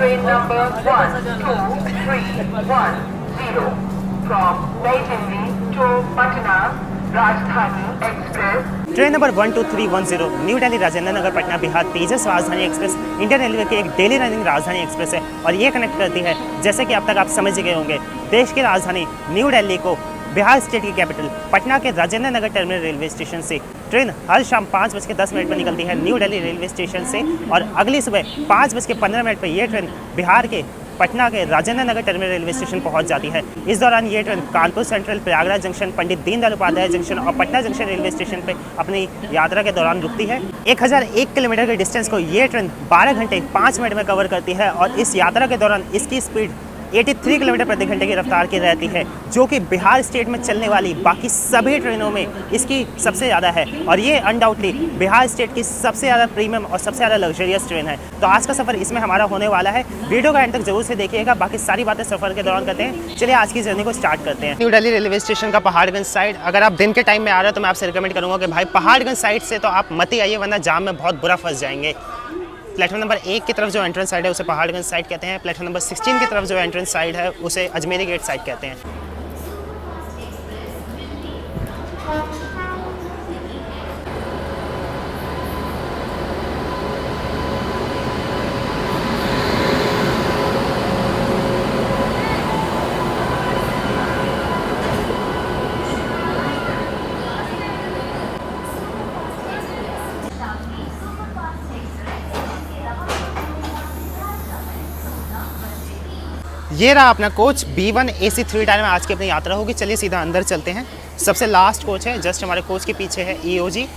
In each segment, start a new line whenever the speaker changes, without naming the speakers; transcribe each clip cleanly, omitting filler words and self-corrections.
train number 12310 from Naijanvi to Patna Rajdhani Express।
Train number 12310 new Delhi Rajendra Nagar Patna Bihar Tejas Rajdhani express Indian railway की एक daily running राजधानी express है और ये कनेक्ट करती है, जैसे कि अब तक आप समझ गए होंगे, देश की राजधानी न्यू दिल्ली को बिहार स्टेट की कैपिटल पटना के Rajendra Nagar terminal railway station से। ट्रेन हर शाम 5:10 पर निकलती है न्यू दिल्ली रेलवे स्टेशन से और अगली सुबह 5:15 पर यह ट्रेन बिहार के पटना के Rajendra Nagar terminal railway station पहुंच जाती है। इस दौरान ये train Kanpur central, Prayagraj junction, Pandit Deendayal Upadhyay junction और पटना जंक्शन रेलवे स्टेशन पर अपनी यात्रा के दौरान रुकती है। 1001 किलोमीटर के डिस्टेंस को ये ट्रेन 12 घंटे 5 मिनट में कवर करती है और इस यात्रा के दौरान इसकी स्पीड 83 किलोमीटर प्रति घंटे की रफ्तार की रहती है, जो कि बिहार स्टेट में चलने वाली बाकी सभी ट्रेनों में इसकी सबसे ज़्यादा है और ये अनडाउटली बिहार स्टेट की सबसे ज़्यादा प्रीमियम और सबसे ज़्यादा लग्जरियस ट्रेन है। तो आज का सफ़र इसमें हमारा होने वाला है। वीडियो का एंड तक जरूर से देखिएगा, बाकी सारी बातें सफ़र के दौरान करते हैं। चलिए आज की जर्नी को स्टार्ट करते हैं। न्यू दिल्ली रेलवे स्टेशन का पहाड़गंज साइड, अगर आप दिन के टाइम में आ रहे हो तो मैं आपसे रिकमेंड करूँगा कि भाई पहाड़गंज साइड से तो आप मत ही आइए, वरना जाम में बहुत बुरा फंस जाएंगे। प्लेटफॉर्म नंबर 1 की तरफ जो एंट्रेंस साइड है उसे पहाड़गंज साइड कहते हैं। प्लेटफॉर्म नंबर 16 की तरफ जो एंट्रेंस साइड है उसे अजमेरी गेट साइड कहते हैं। ये रहा अपना कोच B1 AC 3 टायर में आज की अपनी यात्रा होगी। चलिए सीधा अंदर चलते हैं। सबसे लास्ट कोच है, जस्ट हमारे कोच के पीछे है EOG।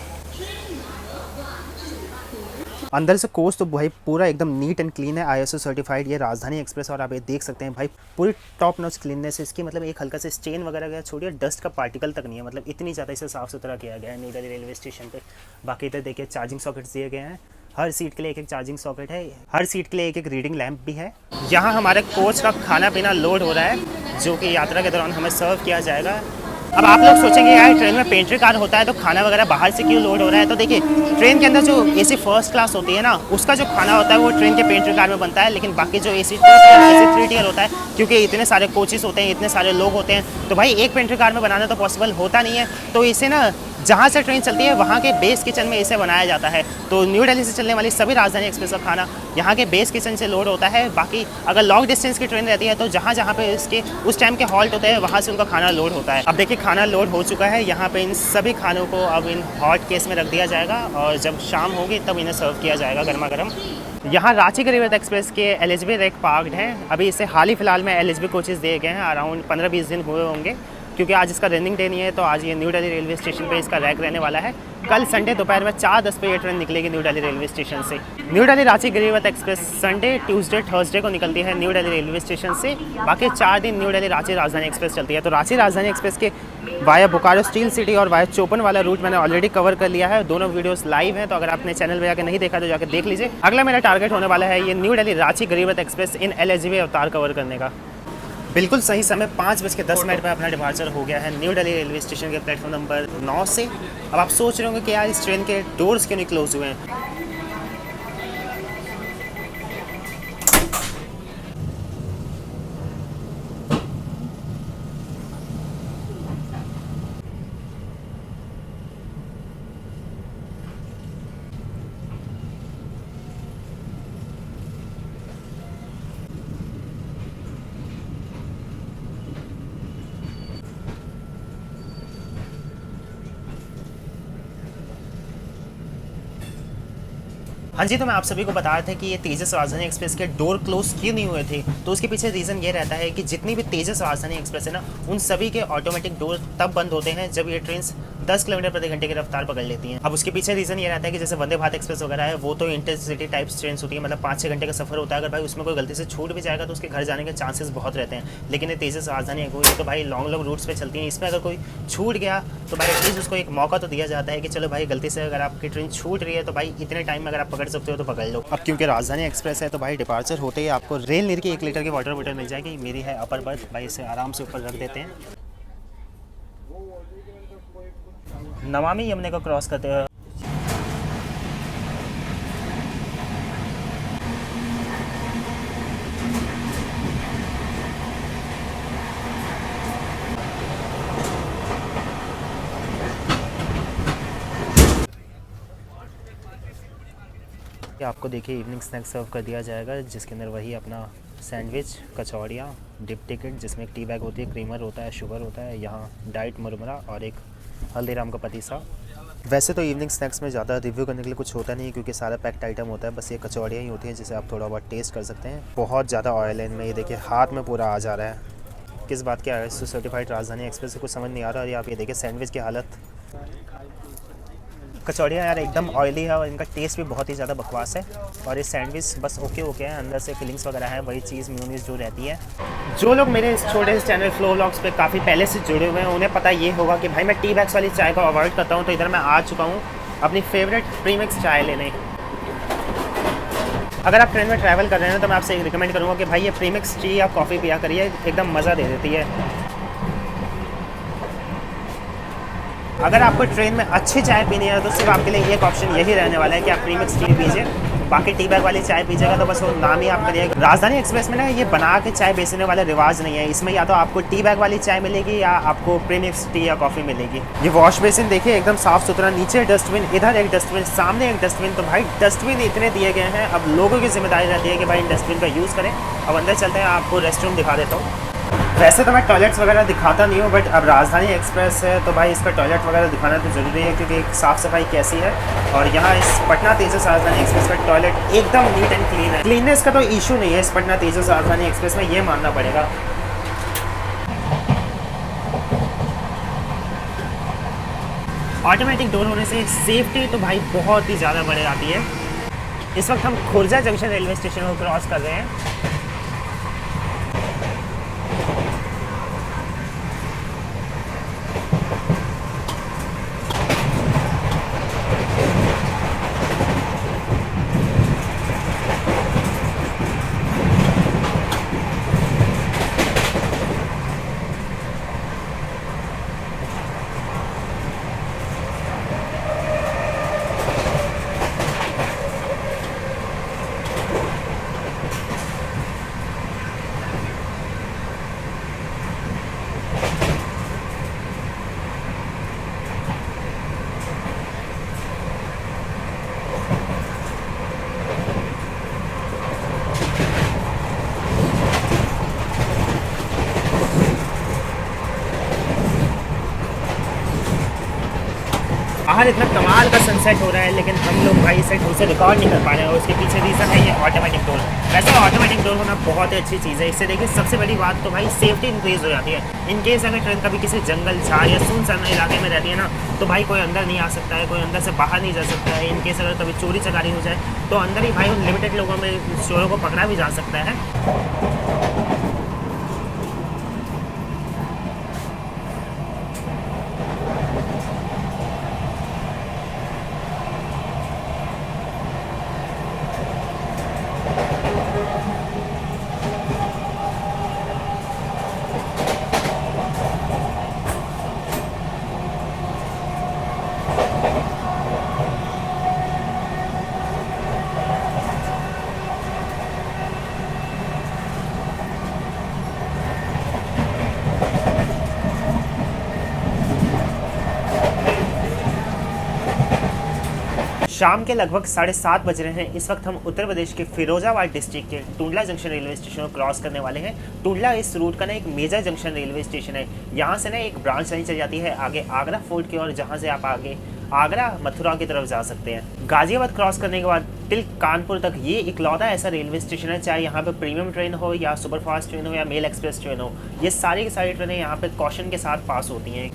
अंदर से कोच तो भाई पूरा एकदम नीट एंड क्लीन है, ISO सर्टिफाइड ये राजधानी एक्सप्रेस और आप ये देख सकते हैं भाई पूरी टॉप नॉच क्लीननेस है इसकी। मतलब एक हल्का से स्टेन वगैरह गया, छोड़िए डस्ट का पार्टिकल तक नहीं है, मतलब इतनी ज़्यादा इसे साफ़ सुथरा किया गया है न्यू दिल्ली रेलवे स्टेशन पे। बाकी इधर देखिए चार्जिंग सॉकेट्स दिए गए हैं, हर सीट के लिए एक चार्जिंग सॉकेट है, हर सीट के लिए एक रीडिंग लैंप भी है। यहाँ हमारे कोच का खाना पीना लोड हो रहा है, जो कि यात्रा के दौरान हमें सर्व किया जाएगा। अब आप लोग सोचेंगे यार ट्रेन में पेंट्री कार होता है तो खाना वगैरह बाहर से क्यों लोड हो रहा है, तो देखिए ट्रेन के अंदर जो AC फर्स्ट क्लास होती है ना, उसका जो खाना होता है वो ट्रेन के पेंट्री कार में बनता है, लेकिन बाकी जो AC 2 टियर, AC 3 टियर होता है, क्योंकि इतने सारे कोचेस होते हैं, इतने सारे लोग होते हैं, तो भाई एक पेंट्री कार में बनाना तो पॉसिबल होता नहीं है। तो इसे ना जहाँ से ट्रेन चलती है वहाँ के बेस किचन में इसे बनाया जाता है। तो न्यू दिल्ली से चलने वाली सभी राजधानी एक्सप्रेस का खाना यहाँ के बेस किचन से लोड होता है। बाकी अगर लॉन्ग डिस्टेंस की ट्रेन रहती है तो जहाँ जहाँ पे इसके उस टाइम के हॉल्ट होते हैं वहाँ से उनका खाना लोड होता है। अब देखिए खाना लोड हो चुका है, यहाँ पे इन सभी खानों को अब इन हॉट केस में रख दिया जाएगा और जब शाम होगी तब इन्हें सर्व किया जाएगा गर्मा गर्म। यहाँ रांची गरीब रथ एक्सप्रेस के LHB रैक पार्क्ड हैं। अभी इसे हाल ही फिलहाल में LHB कोचेस दिए गए हैं, अराउंड 15-20 दिन हुए होंगे, क्योंकि आज इसका रनिंग डे नहीं है। तो आज ये न्यू दिल्ली रेलवे स्टेशन पे इसका रैक रहने वाला है। कल संडे दोपहर में 4:10 पे ये ट्रेन निकलेगी न्यू दिल्ली रेलवे स्टेशन से। न्यू दिल्ली रांची गरीब रथ एक्सप्रेस संडे, ट्यूसडे, थर्सडे को निकलती है न्यू दिल्ली रेलवे स्टेशन से। बाकी 4 दिन न्यू दिल्ली रांची राजधानी एक्सप्रेस चलती है। तो रांची राजधानी एक्सप्रेस के वाया बोकारो स्टील सिटी और वाया चोपन वाला रूट मैंने ऑलरेडी कवर कर लिया है। दोनों वीडियोस लाइव हैं, तो अगर आपने चैनल पे जाकर नहीं देखा तो जाकर देख लीजिए। अगला मेरा टारगेट होने वाला है ये न्यू दिल्ली रांची गरीब रथ एक्सप्रेस इन LHB अवतार कवर करने का। बिल्कुल सही समय 5:10 पर अपना डिपार्चर हो गया है न्यू दिल्ली रेलवे स्टेशन के प्लेटफॉर्म नंबर 9 से। अब आप सोच रहे होंगे कि यार इस ट्रेन के डोर्स क्यों नहीं क्लोज हुए हैं। हाँ जी, तो मैं आप सभी को बता रहा था कि ये तेजस राजधानी एक्सप्रेस के डोर क्लोज क्यों नहीं हुए थे। तो उसके पीछे रीज़न ये रहता है कि जितनी भी तेजस राजधानी एक्सप्रेस है ना, उन सभी के ऑटोमेटिक डोर तब बंद होते हैं जब ये ट्रेन 10 किलोमीटर प्रति घंटे की रफ्तार पकड़ लेती हैं। अब उसके पीछे रीज़न ये रहता है कि जैसे वंदे भारत एक्सप्रेस वगैरह है, वो तो इंटरसिटी टाइप ट्रेन होती है, मतलब 5-6 घंटे का सफर होता है। अगर भाई उसमें कोई गलती से छूट भी जाएगा तो उसके घर जाने के चांसेस बहुत रहते हैं। लेकिन ये तेजस राजधानी है तो भाई लॉन्ग रूट्स पर चलती हैं, इसमें अगर कोई छूट गया तो भाई एटलीस्ट उसको एक मौका तो दिया जाता है कि चलो भाई गलती से अगर आपकी ट्रेन छूट रही है तो भाई इतने टाइम में अगर आप पकड़ सकते हो तो पकड़ लो। अब क्योंकि राजधानी एक्सप्रेस है तो भाई डिपार्चर होते ही आपको रेल नीर की 1 लीटर की वाटर बॉटल मिल जाएगी। मेरी है अपर बर्थ, भाई इसे आराम से ऊपर रख देते हैं। नमामि यमुना को क्रॉस करते हुए ये आपको देखिए इवनिंग स्नैक्स सर्व कर दिया जाएगा, जिसके अंदर वही अपना सैंडविच, कचौड़ियाँ, डिप टिकट जिसमें एक टी बैग होती है, क्रीमर होता है, शुगर होता है, यहाँ डाइट मुरमुरा और एक हल्दीराम का पतीसा। वैसे तो इवनिंग स्नैक्स में ज़्यादा रिव्यू करने के लिए कुछ होता नहीं है, क्योंकि सारा पैक्ड आइटम होता है, बस ये कचौड़ियाँ ही होती हैं जिसे आप थोड़ा बहुत टेस्ट कर सकते हैं। बहुत ज़्यादा ऑयल है इनमें, ये देखिए हाथ में पूरा आ जा रहा है। किस बात की ISO सर्टिफाइड राजधानी एक्सप्रेस से कुछ समझ नहीं आ रहा। और ये आप ये देखिए सैंडविच की हालत। कचौड़ियाँ यार एकदम ऑयली है और इनका टेस्ट भी बहुत ही ज़्यादा बकवास है। और ये सैंडविच बस ओके ओके है, अंदर से फिलिंग्स वगैरह है, वही चीज़ मेयोनीज जो रहती है। जो लोग मेरे इस छोटे से चैनल फ्लो व्लॉग्स पे काफ़ी पहले से जुड़े हुए हैं, उन्हें पता ये होगा कि भाई मैं टी बैग्स वाली चाय को अवॉइड करता हूँ। तो इधर मैं आ चुका हूँ अपनी फेवरेट प्रीमिक्स चाय लेने। अगर आप ट्रेन में ट्रैवल कर रहे हैं तो मैं आपसे रिकमेंड करूँगा कि भाई ये प्रीमिक्स टी या कॉफ़ी पिया करिए, एकदम मज़ा दे देती है। अगर आपको ट्रेन में अच्छी चाय पीनी है तो सिर्फ आपके लिए एक ऑप्शन यही रहने वाला है कि आप प्रीमिक्स टी पीजिए। बाकी टी बैग वाली चाय पीजिएगा तो बस वो नाम ही आप करिएगा। राजधानी एक्सप्रेस में ना ये बना के चाय बेचने वाला रिवाज नहीं है। इसमें या तो आपको टी बैग वाली चाय मिलेगी या आपको प्रीमिक्स टी या कॉफ़ी मिलेगी। ये वॉश बेसिन देखिए एकदम साफ़ सुथरा, नीचे डस्टबिन, इधर एक डस्टबिन, सामने एक डस्टबिन। तो भाई डस्टबिन इतने दिए गए हैं, अब लोगों की जिम्मेदारी रहती है कि भाई इन डस्टबिन का यूज़ करें। अब अंदर चलते हैं, आपको रेस्टरूम दिखा देता हूँ। वैसे तो मैं टॉयलेट्स वगैरह दिखाता नहीं हूँ, बट अब राजधानी एक्सप्रेस है तो भाई इसका टॉयलेट वगैरह दिखाना तो ज़रूरी है, क्योंकि साफ़ सफाई कैसी है। और यहाँ इस पटना तेजस राजधानी एक्सप्रेस का टॉयलेट एकदम नीट एंड क्लीन है। क्लीननेस का तो इशू नहीं है इस पटना तेजस राजधानी एक्सप्रेस में, ये मानना पड़ेगा। ऑटोमेटिक डोर होने से सेफ्टी तो भाई बहुत ही ज़्यादा बढ़ जाती है। इस वक्त हम खुर्जा जंक्शन रेलवे स्टेशन को क्रॉस कर रहे हैं। बाहर इतना कमाल का सनसेट हो रहा है, लेकिन हम लोग भाई इसे उसे रिकॉर्ड नहीं कर पा रहे हैं। और उसके पीछे रीज़न है ये ऑटोमेटिक डोर। वैसे ऑटोमेटिक डोर होना बहुत ही अच्छी चीज़ है। इससे देखिए सबसे बड़ी बात तो भाई सेफ्टी इंक्रीज़ हो जाती है। इन केस अगर ट्रेन कभी किसी जंगल, झाड़ या सुनसान इलाके में रहती है ना, तो भाई कोई अंदर नहीं आ सकता है, कोई अंदर से बाहर नहीं जा सकता है। इन केस अगर कभी चोरी चकारी हो जाए तो अंदर ही भाई उन लिमिटेड लोगों में चोरों को पकड़ा भी जा सकता है। शाम के लगभग 7:30 बज रहे हैं। इस वक्त हम उत्तर प्रदेश के फिरोजाबाद डिस्ट्रिक्ट के टुंडला जंक्शन रेलवे स्टेशन को क्रॉस करने वाले हैं। टुंडला इस रूट का ना एक मेजर जंक्शन रेलवे स्टेशन है। यहाँ से ना एक ब्रांच लाइन चल जाती है आगे आगरा फोर्ट की ओर, जहाँ से आप आगे आगरा मथुरा की तरफ जा सकते हैं। गाजियाबाद क्रॉस करने के बाद टिल कानपुर तक ये इकलौता ऐसा रेलवे स्टेशन है, चाहे यहाँ पे प्रीमियम ट्रेन हो या सुपरफास्ट ट्रेन हो या मेल एक्सप्रेस ट्रेन हो, ये सारी की सारी ट्रेनें यहाँ पे कॉशन के साथ पास होती हैं।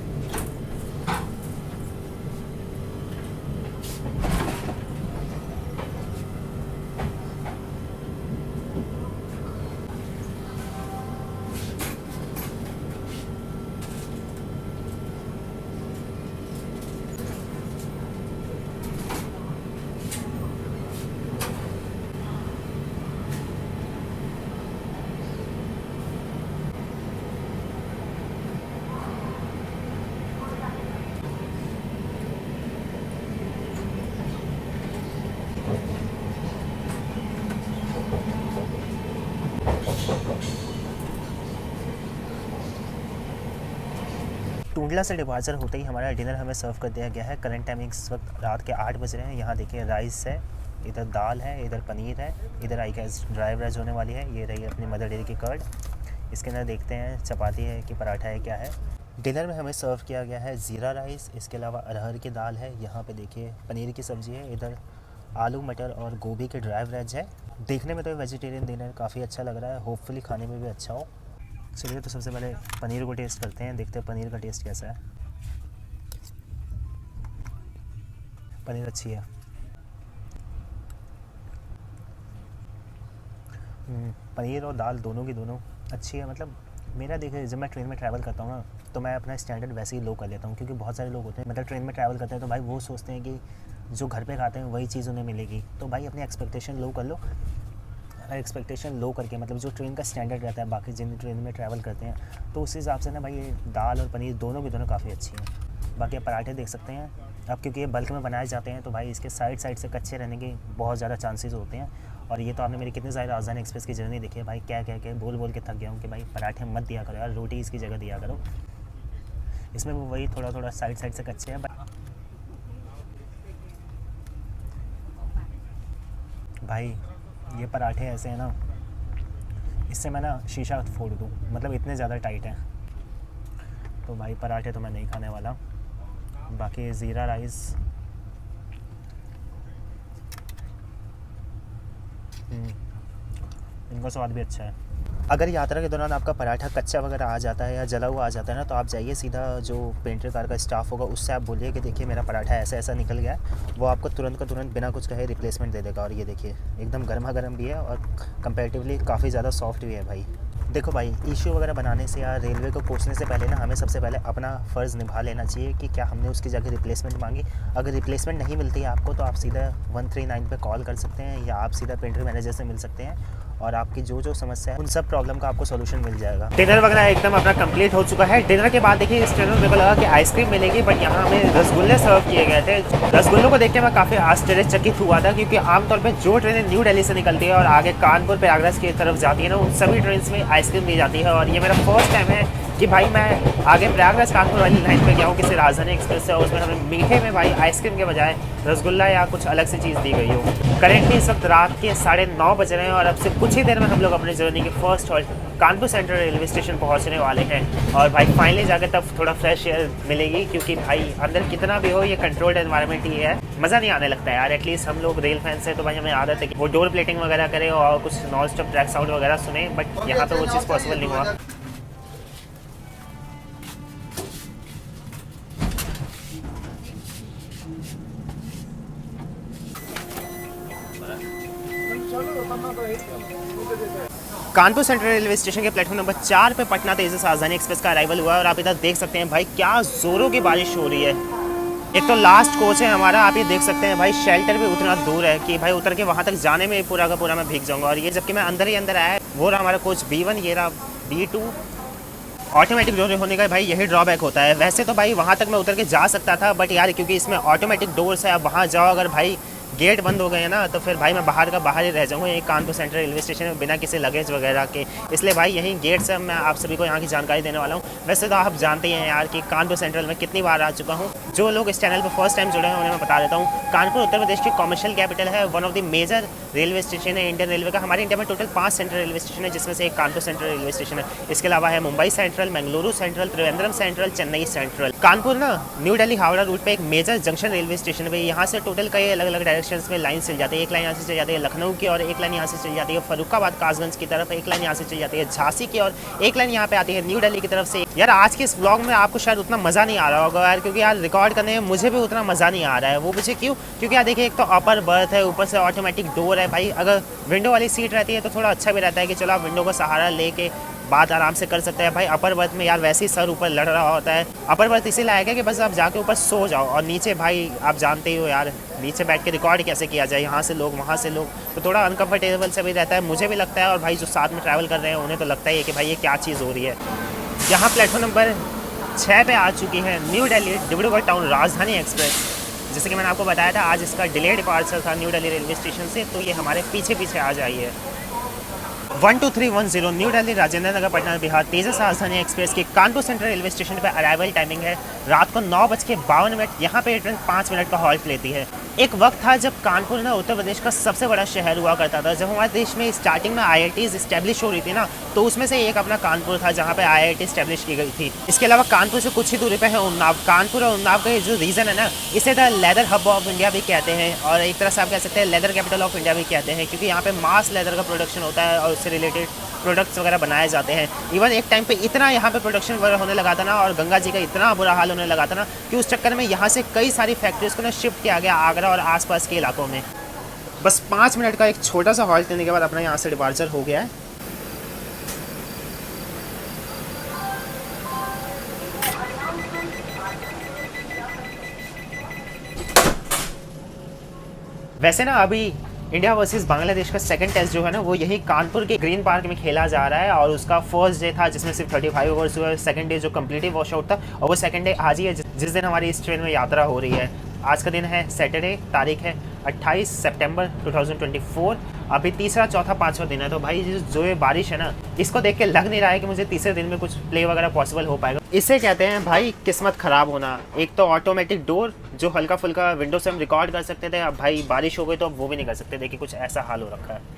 टुंडला से डिपार्चर होते ही हमारा डिनर हमें सर्व कर दिया गया है। करंट टाइमिंग इस वक्त रात के 8 बज रहे हैं। यहाँ देखिए राइस है, इधर दाल है, इधर पनीर है, इधर आई गेस ड्राई वेज होने वाली है। ये रही अपनी मदर डेयरी की कर्ड। इसके अंदर देखते हैं चपाती है कि पराठा है क्या है। डिनर में हमें सर्व किया गया है ज़ीरा राइस, इसके अलावा अरहर की दाल है, यहाँ पे देखिए पनीर की सब्ज़ी है, इधर आलू मटर और गोभी के ड्राई वेज है। देखने में तो वेजिटेरियन डिनर काफ़ी अच्छा लग रहा है, होपफुली खाने में भी अच्छा हो। चलिए तो सबसे पहले पनीर को टेस्ट करते हैं, देखते हैं पनीर का टेस्ट कैसा है। पनीर अच्छी है। पनीर और दाल दोनों की दोनों अच्छी है। मतलब मेरा देखिए, जब मैं ट्रेन में ट्रैवल करता हूँ ना, तो मैं अपना स्टैंडर्ड वैसे ही लो कर लेता हूँ, क्योंकि बहुत सारे लोग होते हैं मतलब ट्रेन में ट्रैवल करते हैं तो भाई वो सोचते हैं कि जो घर पे खाते हैं वही चीज़ उन्हें मिलेगी। तो भाई अपनी एक्सपेक्टेशन लो कर लो। एक्सपेक्टेशन लो करके मतलब जो ट्रेन का स्टैंडर्ड रहता है बाकी जिन ट्रेन में ट्रैवल करते हैं, तो उस हिसाब से ना भाई ये दाल और पनीर दोनों की दोनों काफ़ी अच्छी हैं। बाकी आप पराठे देख सकते हैं। अब क्योंकि ये बल्क में बनाए जाते हैं तो भाई इसके साइड साइड से कच्चे रहने के बहुत ज़्यादा चांसेस होते हैं। और ये तो आपने मेरी कितनी सारी राजधानी एक्सप्रेस की जर्नी देखी है भाई, क्या कह के बोल बोल के थक गया हूँ कि भाई पराठे मत दिया करो यार, रोटी इसकी जगह दिया करो। इसमें वो वही थोड़ा थोड़ा साइड साइड से कच्चे हैं भाई। ये पराठे ऐसे हैं ना, इससे मैं ना शीशा फोड़ दूँ, मतलब इतने ज़्यादा टाइट हैं। तो भाई पराठे तो मैं नहीं खाने वाला। बाकी ज़ीरा राइस इनका स्वाद भी अच्छा है। अगर यात्रा के दौरान आपका पराठा कच्चा वगैरह आ जाता है या जला हुआ आ जाता है ना, तो आप जाइए सीधा जो पेंटर कार का स्टाफ होगा उससे आप बोलिए कि देखिए मेरा पराठा ऐसा ऐसा निकल गया है। वो आपको तुरंत का तुरंत बिना कुछ कहे रिप्लेसमेंट दे देगा। और ये देखिए एकदम गर्मा गर्म भी है और कंपैरेटिवली काफ़ी ज़्यादा सॉफ्ट भी है भाई। देखो भाई, इशू वगैरह बनाने से या रेलवे को कोसने से पहले ना हमें सबसे पहले अपना फ़र्ज़ निभा लेना चाहिए कि क्या हमने उसकी जगह रिप्लेसमेंट मांगी। अगर रिप्लेसमेंट नहीं मिलती है आपको तो आप सीधा 139 पे कॉल कर सकते हैं या आप सीधा पेंटर मैनेजर से मिल सकते हैं और आपकी जो जो समस्या है उन सब प्रॉब्लम का आपको सोल्यूशन मिल जाएगा। डिनर वगैरह एकदम अपना कंप्लीट हो चुका है। डिनर के बाद देखिए इस ट्रेन में मेरे को लगा कि आइसक्रीम मिलेगी, बट यहाँ हमें रसगुल्ले सर्व किए गए थे। रसगुल्लों को देख के मैं काफ़ी आश्चर्यचकित हुआ था, क्योंकि आमतौर पर जो ट्रेनें न्यू दिल्ली से निकलती है और आगे कानपुर प्रयागराज की तरफ जाती है ना, उन सभी ट्रेन में आइसक्रीम दी जाती है। और ये मेरा फर्स्ट टाइम है कि भाई मैं आगे प्रयागराज कानपुर वाली लाइन पे गया हूँ किसी राजधानी एक्सप्रेस से, और उसमें हमें मीठे में भाई आइसक्रीम के बजाय रसगुल्ला या कुछ अलग से चीज़ दी गई हो। करेंटली इस वक्त रात के 9:30 बज रहे हैं और अब से कुछ ही देर में हम लोग अपने जर्नी के first halt Kanpur central railway station पहुंचने वाले हैं। और भाई फाइनली जाकर तब थोड़ा फ्रेश एयर मिलेगी, क्योंकि भाई अंदर कितना भी हो ये कंट्रोल्ड एनवायरनमेंट ही है, मज़ा नहीं आने लगता है यार। एटलीस्ट हम लोग रेल फैंस हैं तो भाई हमें आदत है कि वो डोर प्लेटिंग वगैरह करें और कुछ नॉन स्टॉप ट्रैक साउंड वगैरह सुने, बट यहाँ तो वो चीज़ पॉसिबल नहीं हुआ। कानपुर सेंट्रल रेलवे स्टेशन के प्लेटफॉर्म नंबर 4 पे पटना तेजस राजधानी एक्सप्रेस का अराइवल हुआ है। और आप इधर देख सकते हैं भाई क्या जोरों की बारिश हो रही है। एक तो लास्ट कोच है हमारा, आप ये देख सकते हैं भाई शेल्टर भी उतना दूर है कि भाई उतर के वहाँ तक जाने में पूरा का पूरा मैं भीग जाऊँगा। और ये जबकि मैं अंदर ही अंदर आया है। वो रहा हमारा कोच B1, ये रहा B2। ऑटोमेटिक डोर होने का भाई यही ड्रॉबैक होता है। वैसे तो भाई वहाँ तक मैं उतर के जा सकता था, बट यार क्योंकि इसमें ऑटोमेटिक डोर्स है, अब वहाँ जाओ अगर भाई गेट बंद हो गए हैं ना तो फिर भाई मैं बाहर का बाहर ही रह जाऊँगा यहीं कानपुर सेंट्रल रेलवे स्टेशन में बिना किसी लगेज वगैरह के। इसलिए भाई यहीं गेट से मैं आप सभी को यहाँ की जानकारी देने वाला हूँ। वैसे तो आप जानते ही हैं यार कि कानपुर सेंट्रल में कितनी बार आ चुका हूँ। जो लोग इस चैनल पर फर्स्ट टाइम जुड़े हैं उन्हें मैं बता देता हूँ, कानपुर उत्तर प्रदेश की कॉमर्शियल कैपिटल है, one of the major railway station है इंडियन रेलवे का। हमारे इंडिया में टोटल 5 सेंट्रल रेलवे स्टेशन है, जिसमें से एक कानपुर सेंट्रल रेलवे स्टेशन है। इसके अलावा है Mumbai central, Bengaluru central, Trivandrum central, Chennai central. Kanpur ना न्यू दिल्ली हावड़ा रूट पे एक मेजर जंक्शन रेलवे स्टेशन है। यहाँ से टोटल कई अलग अलग डायरेक्शन में लाइन चल जाती है। एक लाइन यहाँ से चल जाती है लखनऊ की, और एक लाइन यहाँ से चल जाती है फरुखाबाद कासगंज की तरफ, एक लाइन यहाँ से चल जाती है झांसी की, और एक लाइन यहाँ पे आती है न्यू दिल्ली की तरफ से। यार आज के इस व्लॉग में आपको शायद उतना मज़ा नहीं आ रहा होगा यार, क्योंकि यार रिकॉर्ड करने में मुझे भी उतना मज़ा नहीं आ रहा है। वो मुझे क्यों? क्योंकि यार देखिए एक तो अपर बर्थ है, ऊपर से ऑटोमेटिक डोर है। भाई अगर विंडो वाली सीट रहती है तो थोड़ा अच्छा भी रहता है कि चलो आप विंडो का सहारा लेके बात आराम से कर सकते हैं। भाई अपर बर्थ में यार वैसे ही सर ऊपर लड़ रहा होता है। अपर बर्थ इसी लायक है कि बस आप जाके ऊपर सो जाओ, और नीचे भाई आप जानते ही हो यार नीचे बैठ के रिकॉर्ड कैसे किया जाए, यहाँ से लोग वहाँ से लोग, तो थोड़ा अनकंफर्टेबल से भी रहता है। मुझे भी लगता है और भाई जो साथ में ट्रैवल कर रहे हैं उन्हें तो लगता ही है कि भाई ये क्या चीज़ हो रही है। यहाँ प्लेटफॉर्म नंबर 6 पे आ चुकी है न्यू दिल्ली डिब्रूगढ़ टाउन राजधानी एक्सप्रेस। जैसे कि मैंने आपको बताया था आज इसका डिले डिपार्चर था न्यू दिल्ली रेलवे स्टेशन से, तो ये हमारे पीछे पीछे आ जाइए। 12310 न्यू दिल्ली राजेंद्र नगर पटना बिहार तेजस राजधानी एक्सप्रेस की कानपुर सेंट्रल रेलवे स्टेशन पर अराइवल टाइमिंग है रात को 9:52। यहाँ पे ये ट्रेन 5 मिनट का हॉल्ट लेती है। एक वक्त था जब कानपुर ना उत्तर प्रदेश का सबसे बड़ा शहर हुआ करता था। जब हमारे देश में स्टार्टिंग में IITs इस्टेब्लिश हो रही थी ना, तो उसमें से एक अपना कानपुर था जहाँ पे IIT इस्टेब्लिश की गई थी। इसके अलावा कानपुर से कुछ ही दूरी पे है उन्नाव। कानपुर और उन्नाव का जो रीजन है ना, इसे the leather hub of India भी कहते हैं और एक तरह से आप कह सकते हैं लेदर कैपिटल ऑफ इंडिया भी कहते हैं, क्योंकि यहाँ पे मास लेदर का प्रोडक्शन होता है और उससे रिलेटेड प्रोडक्ट्स वगैरह बनाए जाते हैं। इवन एक टाइम पे इतना यहाँ पे प्रोडक्शन वगैरह होने लगा था ना, और गंगा जी का इतना बुरा हाल होने लगा था ना, कि उस चक्कर में यहाँ से कई सारी फैक्ट्रीज को ना शिफ्ट किया गया आगरा और आसपास के इलाकों में। बस 5 मिनट का एक छोटा सा हॉल्ट लेने के बाद अपना यहाँ से डिपार्चर हो गया है। वैसे ना अभी इंडिया वर्सेस बांग्लादेश का सेकंड टेस्ट जो है ना, वो यही कानपुर के ग्रीन पार्क में खेला जा रहा है और उसका फर्स्ट डे था जिसमें सिर्फ 35 ओवर्स हुए। सेकंड डे जो कम्प्लीटली वॉश आउट था, और वो सेकंड डे आज ही है जिस दिन हमारी इस ट्रेन में यात्रा हो रही है। आज का दिन है सैटरडे, तारीख है 28 सितंबर 2024। अभी तीसरा, चौथा, पाँचवा दिन है। तो भाई जो ये बारिश है ना, इसको देख के लग नहीं रहा है कि मुझे तीसरे दिन में कुछ प्ले वगैरह पॉसिबल हो पाएगा। इसे कहते हैं भाई किस्मत खराब होना। एक तो ऑटोमेटिक डोर जो हल्का फुल्का विंडो से हम रिकॉर्ड कर सकते थे, अब भाई बारिश हो गई तो अब वो भी नहीं कर सकते। देखिए कुछ ऐसा हाल हो रखा है।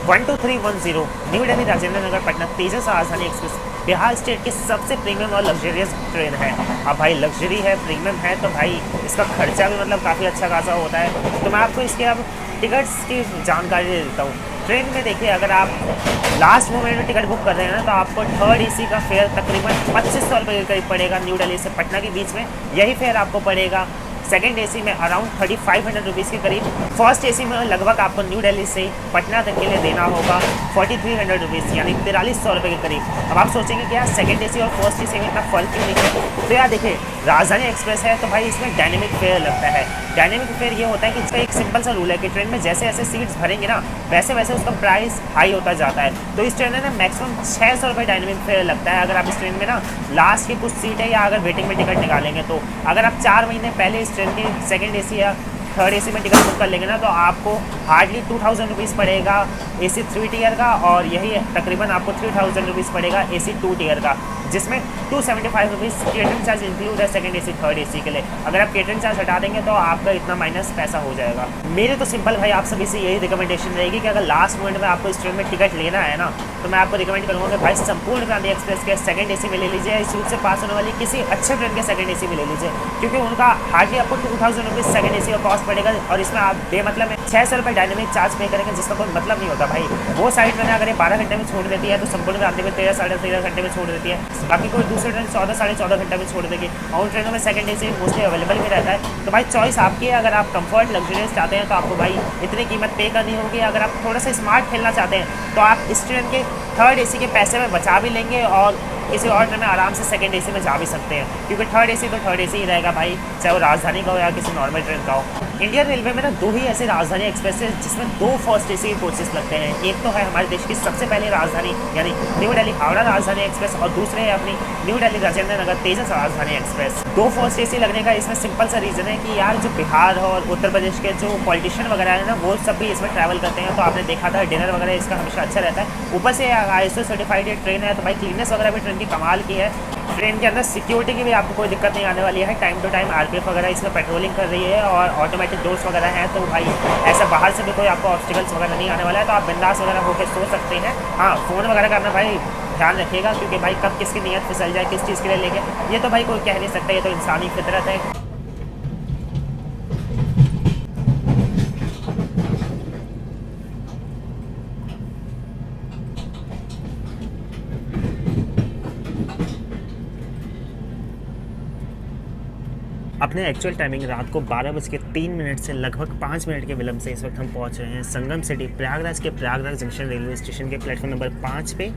12310 न्यू दिल्ली राजेंद्र नगर पटना तेजस राजधानी एक्सप्रेस बिहार स्टेट की सबसे प्रीमियम और लग्जरियस ट्रेन है। अब भाई लग्जरी है, प्रीमियम है, तो भाई इसका खर्चा भी मतलब काफ़ी अच्छा खासा होता है। तो मैं आपको इसके अब टिकट्स की जानकारी दे देता हूँ। ट्रेन में देखिए, अगर आप लास्ट मोमेंट में टिकट बुक कर रहे हैं ना, तो आपको थर्ड AC का फेयर तकरीबन 2500 रुपये के करीब पड़ेगा। न्यू दिल्ली से पटना के बीच में यही फेयर आपको पड़ेगा। सेकंड AC में अराउंड 3500 रुपीज़ के करीब। फर्स्ट AC में लगभग आपको न्यू दिल्ली से पटना तक के लिए देना होगा 4300 रुपीज़, यानी 4300 रुपये के करीब। अब आप सोचेंगे कि यार सेकंड AC और फर्स्ट AC में इतना फ़र्क क्यों नहीं है? तो यार देखिए, राजधानी एक्सप्रेस है तो भाई इसमें डायनेमिक फेयर लगता है। डायनेमिक फेयर ये होता है कि इसका एक सिंपल सा रूल है कि ट्रेन में जैसे जैसे सीट्स भरेंगे ना, वैसे वैसे उसका प्राइस हाई होता जाता है। तो इस ट्रेन में ना मैक्सिमम 600 रुपये डायनेमिक फेयर लगता है। अगर आप इस ट्रेन में ना लास्ट की कुछ सीट है या अगर वेटिंग में टिकट निकालेंगे, तो अगर आप 4 महीने पहले इस ट्रेन की सेकंड AC या थर्ड AC में टिकट बुक कर लेंगे ना, तो आपको हार्डली 2000 रुपीज़ पड़ेगा AC 3 टियर का, और यही तकरीबन आपको 3000 रुपीज़ पड़ेगा AC 2 टियर का, जिसमें 275 रुपीज़ केटरिंग चार्ज इंक्लूड है सेकंड AC थर्ड AC के लिए। अगर आप केटरिंग चार्ज हटा देंगे तो आपका इतना माइनस पैसा हो जाएगा। मेरे तो सिंपल भाई आप सभी से यही रिकमेंडेशन रहेगी कि अगर लास्ट मोमेंट में आपको इस ट्रेन में टिकट लेना है ना, तो मैं आपको रिकमेंड करूँगा कि भाई संपूर्ण क्रांति एक्सप्रेस के सेकंड AC में ले लीजिए। इस रूट से पास होने वाली किसी अच्छे ट्रेन के सेकंड AC में ले लीजिए, क्योंकि उनका हार्डली आपको 2000 रुपीज़ सेकंड AC का कॉस्ट पड़ेगा, और इसमें आप बेमतलब में 600 रुपये डायनेमिक चार्ज पे करेंगे, जिसका कोई मतलब नहीं होता भाई। वो साइड ट्रेन अगर ये 12 घंटे में छोड़ देती है, तो संपूर्ण क्रांति में 13 साढ़े 13 घंटे में छोड़ देती है। बाकी कोई दूसरी ट्रेन 14 साढ़े 14 घंटे में छोड़ देगी, और उन ट्रेनों में सेकंड AC मोस्टली अवेलेबल भी रहता है। तो भाई चॉइस आपकी है। अगर आप कंफर्ट लग्जरियस चाहते हैं तो आपको भाई इतनी कीमत पे करनी होगी। अगर आप थोड़ा सा स्मार्ट खेलना चाहते हैं तो आप इस ट्रेन के थर्ड AC के पैसे में बचा भी लेंगे, और किसी और ट्रेन में आराम से सेकंड AC में जा भी सकते हैं, क्योंकि थर्ड AC तो थर्ड AC ही रहेगा भाई, चाहे वो राजधानी का हो या किसी नॉर्मल ट्रेन का हो। इंडियन रेलवे में ना 2 ही ऐसे राजधानी एक्सप्रेस है जिसमें 2 फर्स्ट AC कोचेस लगते हैं। एक तो है हमारे देश की सबसे पहले राजधानी यानी न्यू दिल्ली हावड़ा राजधानी एक्सप्रेस, और दूसरे है अपनी न्यू दिल्ली राजेंद्र नगर तेजस राजधानी एक्सप्रेस। 2 फर्स्ट AC लगने का इसमें सिंपल सा रीज़न है कि यार जो बिहार और उत्तर प्रदेश के जो पॉलिटिशियन वगैरह है ना, वो सब भी इसमें ट्रैवल करते हैं। तो आपने देखा था डिनर वगैरह इसका हमेशा अच्छा रहता है। ऊपर से ISO सर्टिफाइड ये ट्रेन है, तो भाई क्लीननेस वगैरह भी ट्रेन की कमाल की है। ट्रेन के अंदर सिक्योरिटी की भी आपको कोई दिक्कत नहीं आने वाली है। टाइम टू टाइम RPF वगैरह इसमें पेट्रोलिंग कर रही है, और ऑटोमेटिक डोर्स वगैरह हैं, तो भाई ऐसा बाहर से भी कोई आपको ऑब्स्टिकल्स वगैरह नहीं आने वाला है। तो आप बिंदास वगैरह होकर सो सकते हैं। हाँ, फ़ोन वगैरह का अपना भाई ध्यान रखिएगा, क्योंकि भाई कब किसकी नीयत फिसल जाए किस चीज़ के लिए लेके, ये तो भाई कोई कह नहीं सकता, ये तो इंसानी फितरत है। अपने एक्चुअल टाइमिंग रात को 12:03 से लगभग 5 मिनट के विलंब से इस वक्त हम पहुंच रहे हैं संगम सिटी प्रयागराज के प्रयागराज जंक्शन रेलवे स्टेशन के प्लेटफॉर्म नंबर 5 पे।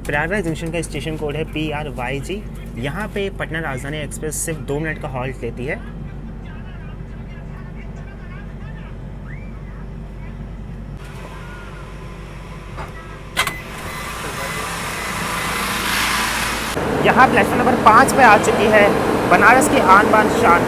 प्रयागराज जंक्शन का स्टेशन कोड है PRYG। यहाँ पे पटना राजधानी एक्सप्रेस सिर्फ 2 मिनट का हॉल्ट लेती है। यहाँ प्लेटफॉर्म नंबर 5 पे आ चुकी है बनारस की आन बान शान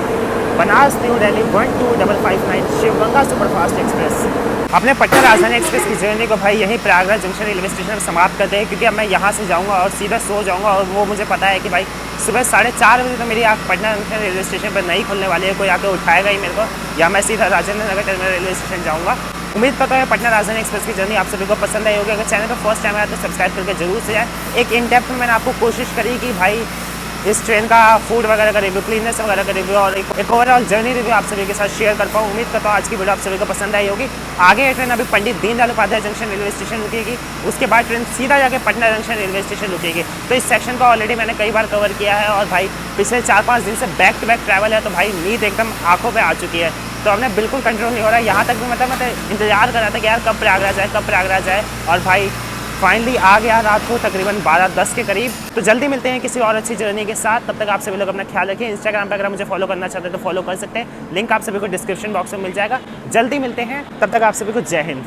Banaras new Delhi 12559 Shivganga superfast express. अपने पटना राजधानी एक्सप्रेस की जर्नी को भाई यहीं प्रयागराज जंक्शन रेलवे स्टेशन पर समाप्त करते हैं, क्योंकि अब मैं यहाँ से जाऊँगा और सीधा सो जाऊँगा। और वो मुझे पता है कि भाई सुबह 4:30 बजे तो मेरी आँख पटना जंक्शन रेलवे स्टेशन पर नहीं खुलने वाली है, कोई आके उठाएगा ही मेरे को, या मैं सीधा Rajendra Nagar terminal railway station जाऊँगा। उम्मीद करता है पटना राजधानी एक्सप्रेस की जर्नी आप सभी को पसंद आई होगी। अगर चैनल पर फर्स्ट टाइम आया तो सब्सक्राइब करके जरूर से जाए। एक इन डेप्थ में मैंने आपको कोशिश करी कि भाई इस ट्रेन का फूड वगैरह का रिव्यू, क्लीननेस वगैरह का रिव्यू और एक ओवरऑल जर्नी रिव्यू आप सभी के साथ शेयर कर पाऊँ। उम्मीद करता हूँ आज की वीडियो आप सभी को पसंद आई होगी। आगे ये ट्रेन अभी Pandit Deendayal Upadhyay junction railway station रुकेगी, उसके बाद ट्रेन सीधा जाके पटना जंक्शन रेलवे स्टेशन रुकेगी। तो इस सेक्शन को ऑलरेडी मैंने कई बार कवर किया है और भाई पिछले 4-5 दिन से बैक टू बैक ट्रैवल है, तो भाई नींद एकदम आंखों पे आ चुकी है। तो हमने बिल्कुल कंट्रोल नहीं हो रहा है। यहाँ तक भी मतलब मैं इंतजार कर रहा था कि यार कब प्रयागराज जाए, कब प्रयागराज जाए, और भाई फाइनली आ गया रात को तकरीबन 12:10 के करीब। तो जल्दी मिलते हैं किसी और अच्छी जर्नी के साथ। तब तक आप सभी लोग अपना ख्याल रखिए। इंस्टाग्राम पर अगर मुझे फॉलो करना चाहते हैं तो फॉलो कर सकते हैं, लिंक आप सभी को डिस्क्रिप्शन बॉक्स में मिल जाएगा। जल्दी मिलते हैं, तब तक आप सभी को जय हिंद।